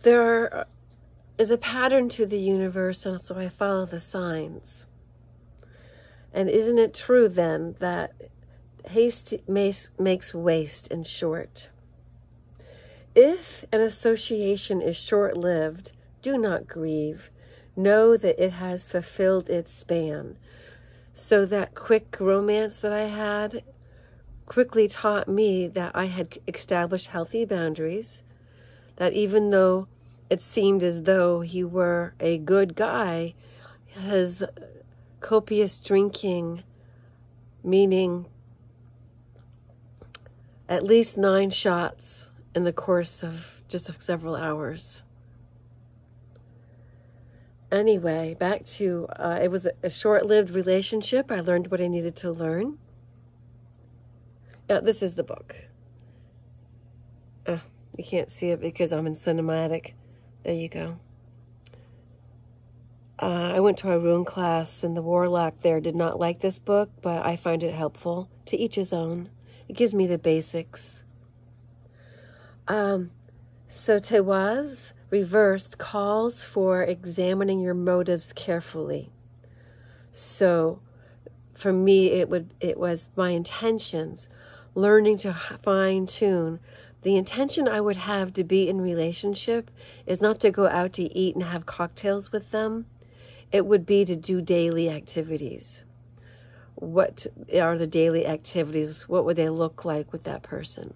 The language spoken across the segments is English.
is a pattern to the universe, and so I follow the signs. And isn't it true then that haste makes waste, in short? If an association is short-lived, do not grieve. Know that it has fulfilled its span. So that quick romance that I had quickly taught me that I had established healthy boundaries, that even though it seemed as though he were a good guy, his copious drinking, meaning at least 9 shots in the course of just several hours. Anyway, back to, it was a short-lived relationship. I learned what I needed to learn. This is the book. You can't see it because I'm in cinematic. There you go. I went to a rune class, and the warlock there did not like this book, but I find it helpful. To each his own. It gives me the basics. So Tewaz, reversed, calls for examining your motives carefully. So for me, it was my intentions, learning to fine-tune. The intention I would have to be in relationship is not to go out to eat and have cocktails with them. It would be to do daily activities. What are the daily activities? What would they look like with that person?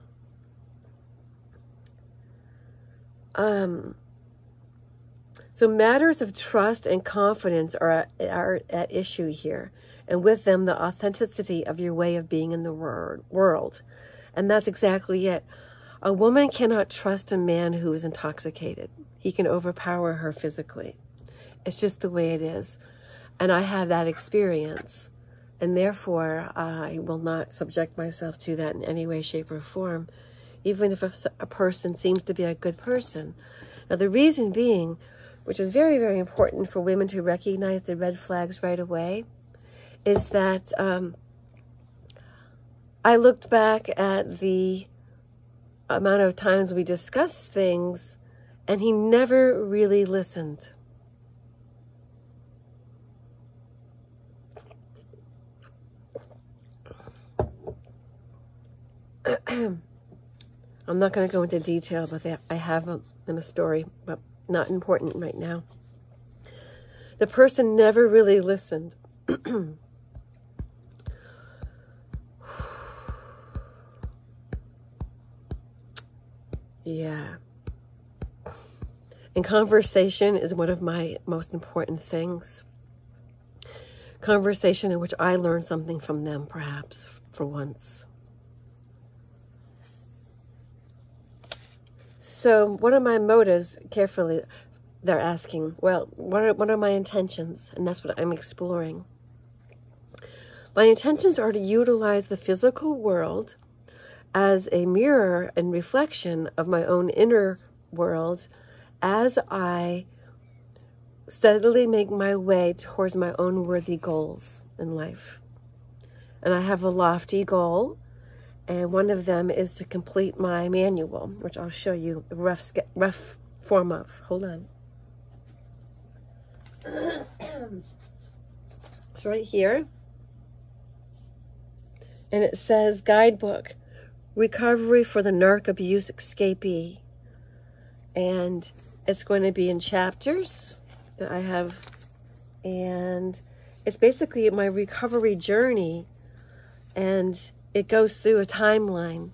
So matters of trust and confidence are at issue here. And with them, the authenticity of your way of being in the world. And that's exactly it. A woman cannot trust a man who is intoxicated. He can overpower her physically. It's just the way it is. And I have that experience. And therefore, I will not subject myself to that in any way, shape, or form, even if a person seems to be a good person. Now, the reason being, which is very, very important for women to recognize the red flags right away, is that I looked back at the amount of times we discussed things, and he never really listened. I'm not going to go into detail, but I have in a story, but not important right now. The person never really listened. Yeah. And conversation is one of my most important things. Conversation in which I learn something from them, perhaps, for once. So what are my motives? Carefully, they're asking. Well, what are my intentions? And that's what I'm exploring. My intentions are to utilize the physical world as a mirror and reflection of my own inner world as I steadily make my way towards my own worthy goals in life. And I have a lofty goal, and one of them is to complete my manual, which I'll show you a rough form of. Hold on. It's right here. And it says, Guidebook, Recovery for the Narc Abuse Escapee. And it's going to be in chapters that I have. And it's basically my recovery journey. And it goes through a timeline.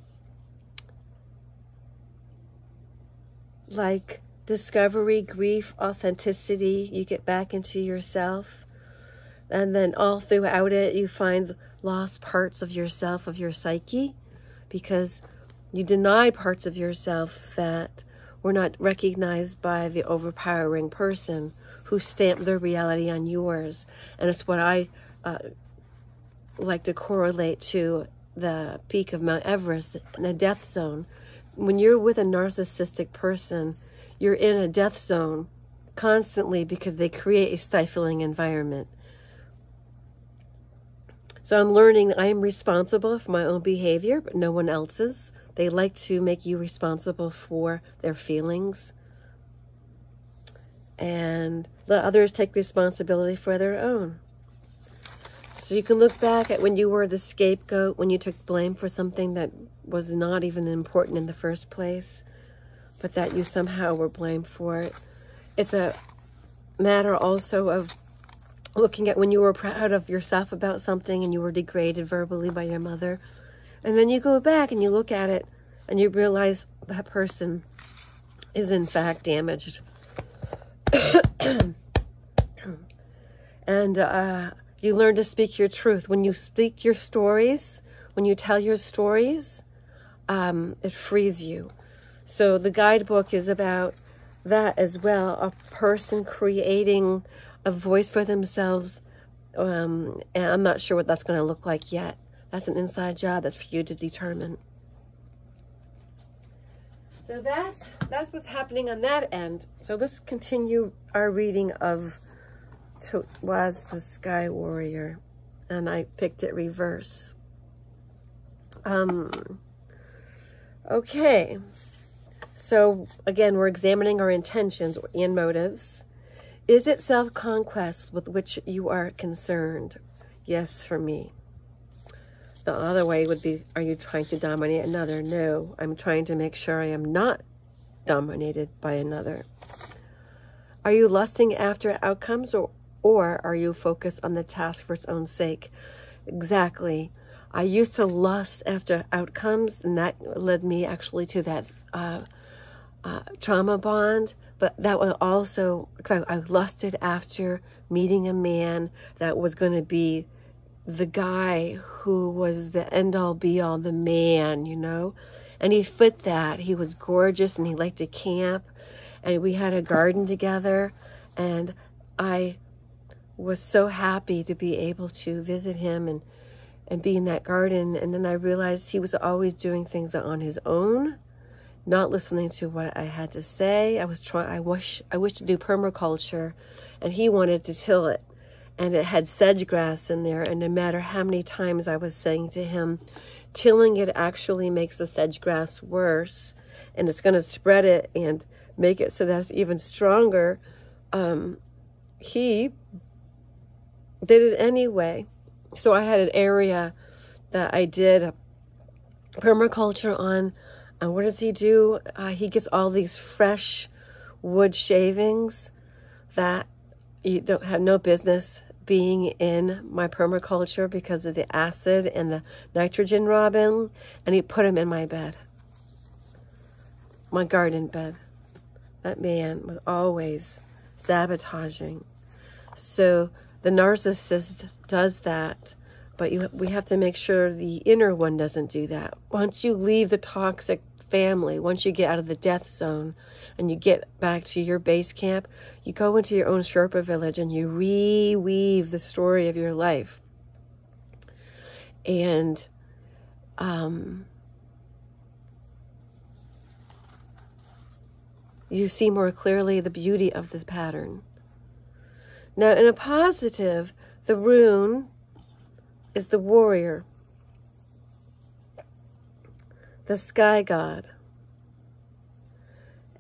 Like discovery, grief, authenticity. You get back into yourself. And then all throughout it, you find lost parts of yourself, of your psyche. Because you denied parts of yourself that were not recognized by the overpowering person who stamped their reality on yours. And it's what I like to correlate to the peak of Mount Everest, the death zone. When you're with a narcissistic person, you're in a death zone constantly because they create a stifling environment. So I'm learning I am responsible for my own behavior, but no one else's. They like to make you responsible for their feelings. and let others take responsibility for their own. So you can look back at when you were the scapegoat, when you took blame for something that was not even important in the first place, but that you somehow were blamed for it. It's a matter also of looking at when you were proud of yourself about something and you were degraded verbally by your mother. And then you go back and you look at it and you realize that person is in fact damaged. And you learn to speak your truth. When you speak your stories, when you tell your stories, it frees you. So the guidebook is about that as well. A person creating a voice for themselves. And I'm not sure what that's going to look like yet. That's an inside job. That's for you to determine. So that's what's happening on that end. So let's continue our reading of Was the Sky Warrior. And I picked it reverse. Okay. So again, we're examining our intentions and motives. Is it self-conquest with which you are concerned? Yes, for me. The other way would be, are you trying to dominate another? No, I'm trying to make sure I am not dominated by another. Are you lusting after outcomes, or are you focused on the task for its own sake? Exactly. I used to lust after outcomes, and that led me actually to that trauma bond. But that was also, because I lusted after meeting a man that was going to be the guy who was the end-all be-all, the man, you know. And he fit that. He was gorgeous, and he liked to camp. And we had a garden together. And I was so happy to be able to visit him and be in that garden. And then I realized he was always doing things on his own, not listening to what I had to say. I wish to do permaculture, and he wanted to till it. And it had sedge grass in there, and no matter how many times I was saying to him, tilling it actually makes the sedge grass worse, and it's going to spread it and make it so that it's even stronger. He did it anyway. So I had an area that I did permaculture on. And what does he do? He gets all these fresh wood shavings that you don't have no business being in my permaculture because of the acid and the nitrogen robbing, and he put them in my bed, my garden bed. That man was always sabotaging. So the narcissist does that, but we have to make sure the inner one doesn't do that. Once you leave the toxic family, once you get out of the death zone and you get back to your base camp, you go into your own Sherpa village and you reweave the story of your life. And you see more clearly the beauty of this pattern. Now, in a positive, the rune is the warrior, the sky god.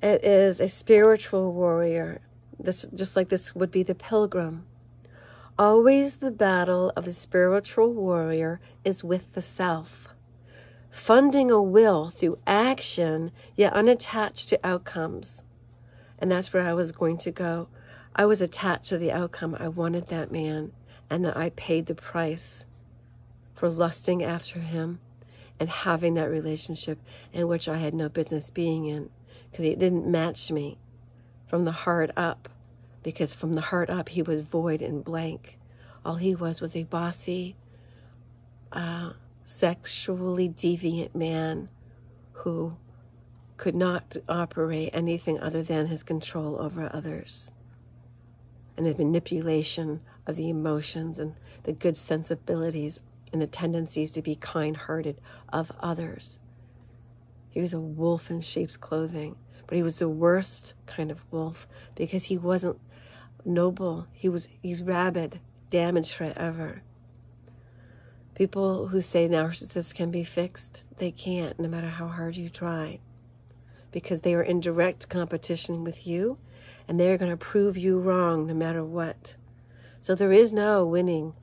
It is a spiritual warrior. This, just like this would be the pilgrim. Always the battle of the spiritual warrior is with the self. Funding a will through action, yet unattached to outcomes. And that's where I was going to go. I was attached to the outcome. I wanted that man, and that I paid the price for lusting after him and having that relationship in which I had no business being in, because he didn't match me from the heart up, because from the heart up he was void and blank. All he was a bossy, sexually deviant man who could not operate anything other than his control over others and his manipulation of the emotions and the good sensibilities and the tendencies to be kind-hearted of others. He was a wolf in sheep's clothing, but he was the worst kind of wolf because he wasn't noble. He's rabid, damaged forever. People who say narcissists can be fixed, they can't, no matter how hard you try, because they are in direct competition with you, and they're going to prove you wrong no matter what. So there is no winning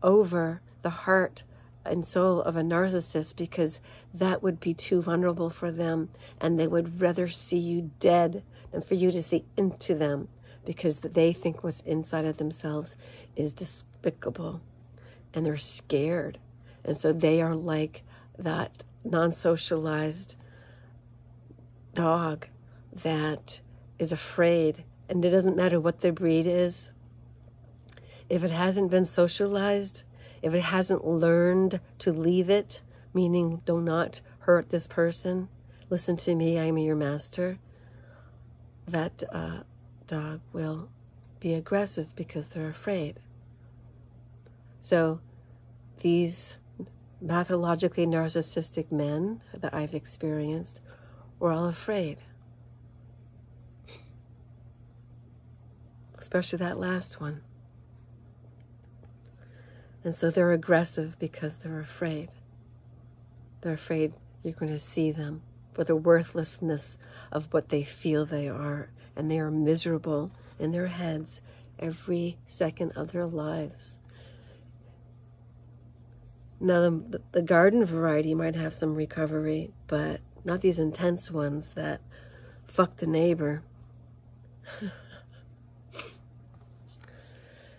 over the heart and soul of a narcissist, because that would be too vulnerable for them, and they would rather see you dead than for you to see into them, because they think what's inside of themselves is despicable, and they're scared. And so they are like that non-socialized dog that is afraid, and it doesn't matter what their breed is. If it hasn't been socialized, if it hasn't learned to leave it, meaning do not hurt this person, listen to me, I am your master, that dog will be aggressive because they're afraid. So these pathologically narcissistic men that I've experienced were all afraid. Especially that last one. And so they're aggressive because they're afraid. They're afraid you're going to see them for the worthlessness of what they feel they are. And they are miserable in their heads every second of their lives. Now, the garden variety might have some recovery, but not these intense ones that fuck the neighbor.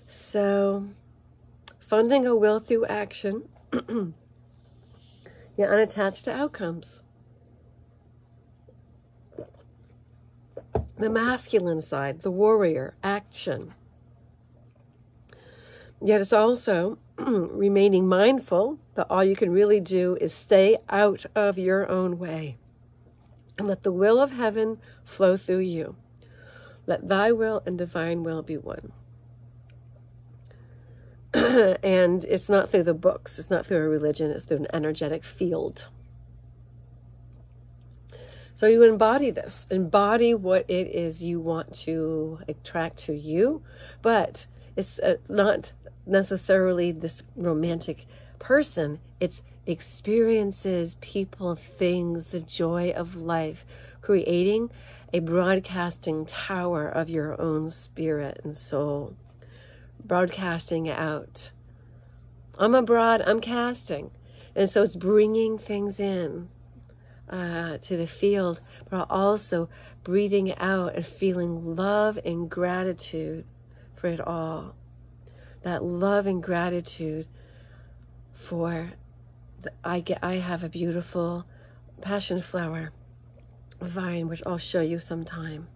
So, funding a will through action. You're unattached to outcomes. The masculine side, the warrior, action. Yet it's also remaining mindful that all you can really do is stay out of your own way and let the will of heaven flow through you. Let thy will and divine will be one. And it's not through the books. It's not through a religion. It's through an energetic field. So you embody this. Embody what it is you want to attract to you. But it's not necessarily this romantic person. It's experiences, people, things, the joy of life. Creating a broadcasting tower of your own spirit and soul. Broadcasting out. I'm abroad, I'm casting. And so it's bringing things in to the field, but also breathing out and feeling love and gratitude for it all. That love and gratitude for, I have a beautiful passion flower vine, which I'll show you sometime.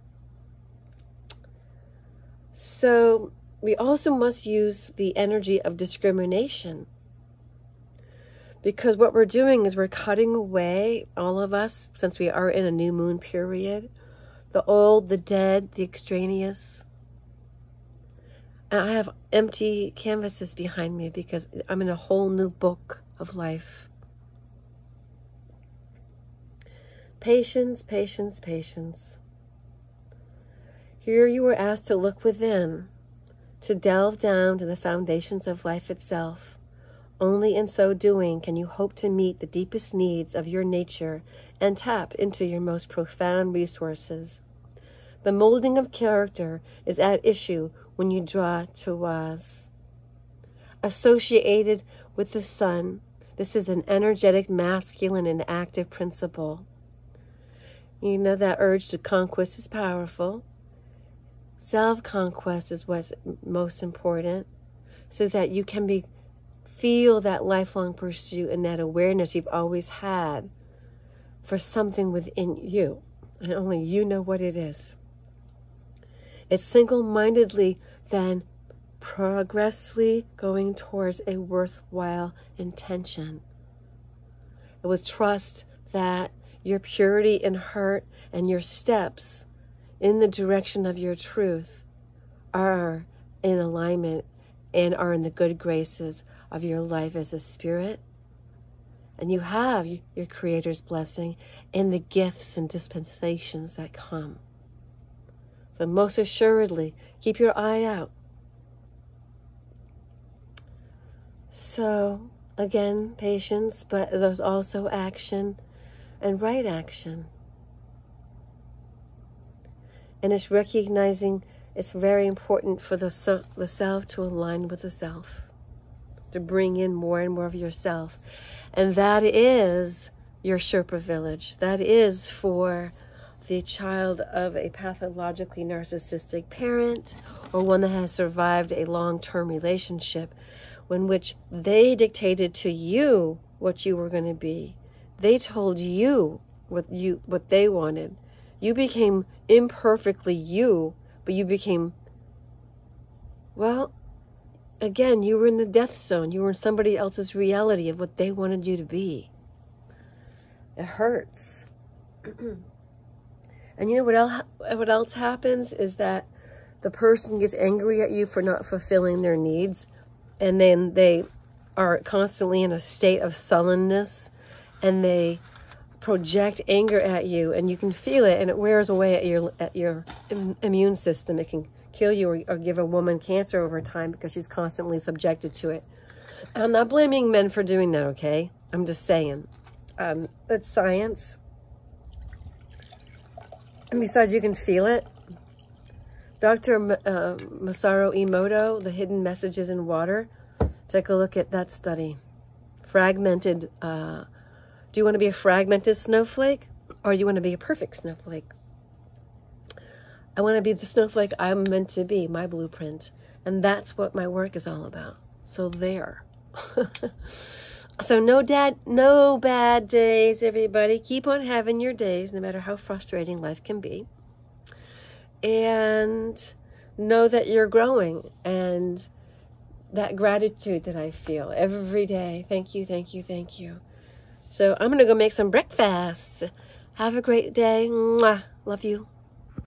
So, we also must use the energy of discrimination, because what we're doing is we're cutting away, all of us, since we are in a new moon period, the old, the dead, the extraneous. And I have empty canvases behind me because I'm in a whole new book of life. Patience, patience, patience. Here you were asked to look within, to delve down to the foundations of life itself. Only in so doing can you hope to meet the deepest needs of your nature and tap into your most profound resources. The molding of character is at issue when you draw Tawaz. Associated with the sun, this is an energetic, masculine, and active principle. You know that urge to conquest is powerful. Self-conquest is what's most important, so that you can feel that lifelong pursuit and that awareness you've always had for something within you, and only you know what it is. It's single-mindedly then progressively going towards a worthwhile intention, with trust that your purity in heart and your steps in the direction of your truth are in alignment and are in the good graces of your life as a spirit. And you have your Creator's blessing and the gifts and dispensations that come. So most assuredly, keep your eye out. So, again, patience, but there's also action and right action. And it's recognizing it's very important for the self to align with the self, to bring in more and more of yourself. And that is your Sherpa village. That is for the child of a pathologically narcissistic parent, or one that has survived a long-term relationship in which they dictated to you what you were going to be. They told you what they wanted. You became imperfectly you, but you became, well, again, you were in the death zone. You were in somebody else's reality of what they wanted you to be. It hurts. And you know what else happens is that the person gets angry at you for not fulfilling their needs, and then they are constantly in a state of sullenness, and they project anger at you, and you can feel it, and it wears away at your immune system. It can kill you or give a woman cancer over time because she's constantly subjected to it. I'm not blaming men for doing that, okay? I'm just saying. That's science. And besides, you can feel it. Dr. Masaru Emoto, The Hidden Messages in Water. Take a look at that study. Fragmented. Do you want to be a fragmented snowflake? Or you want to be a perfect snowflake? I want to be the snowflake I'm meant to be, my blueprint. And that's what my work is all about. So there. So no bad days, everybody. Keep on having your days, no matter how frustrating life can be. And know that you're growing, and that gratitude that I feel every day. Thank you, thank you, thank you. So I'm going to go make some breakfast. Have a great day. Mwah. Love you.